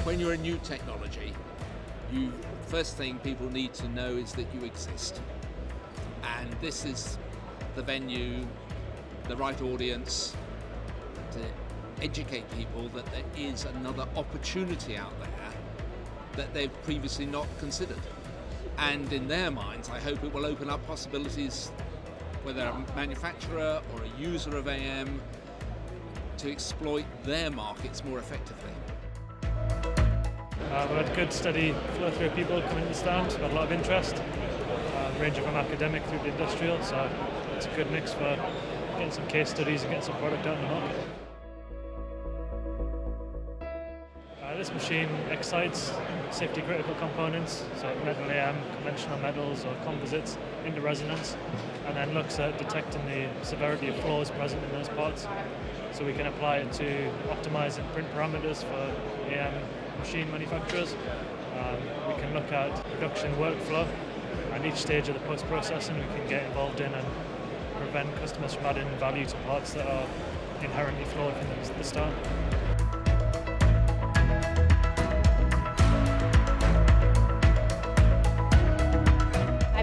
When you're a new technology, first thing people need to know is that you exist. And this is the venue, the right audience to educate people that there is another opportunity out there that they've previously not considered. And in their minds, I hope it will open up possibilities, whether a manufacturer or a user of AM, to exploit their markets more effectively. We've had good steady flow through of people coming to the stand. We've had a lot of interest, ranging from academic through to industrial, so it's a good mix for getting some case studies and getting some product out in the market. This machine excites safety critical components, so metal AM, conventional metals or composites into resonance, and then looks at detecting the severity of flaws present in those parts. So we can apply it to optimizing print parameters for AM machine manufacturers. We can look at production workflow and each stage of the post-processing we can get involved in and prevent customers from adding value to parts that are inherently flawed from the start.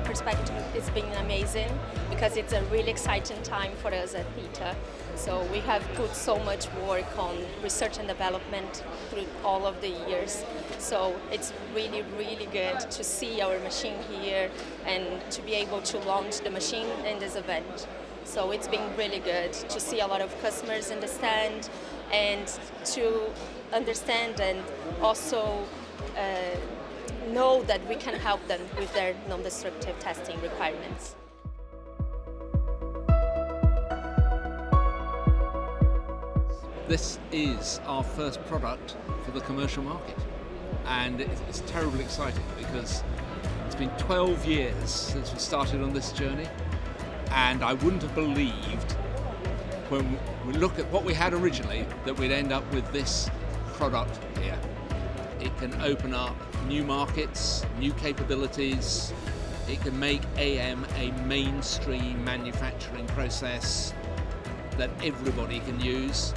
Perspective, it's been amazing because it's a really exciting time for us at Theta. So we have put so much work on research and development through all of the years. So it's really, really good to see our machine here and to be able to launch the machine in this event. So it's been really good to see a lot of customers in the stand and to understand and also know that we can help them with their non-destructive testing requirements. This is our first product for the commercial market, and it's terribly exciting because it's been 12 years since we started on this journey, and I wouldn't have believed when we look at what we had originally that we'd end up with this product here. It can open up new markets, new capabilities. It can make AM a mainstream manufacturing process that everybody can use.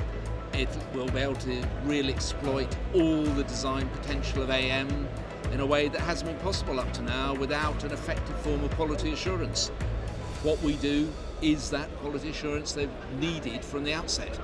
It will be able to really exploit all the design potential of AM in a way that hasn't been possible up to now without an effective form of quality assurance. What we do is that quality assurance they've needed from the outset.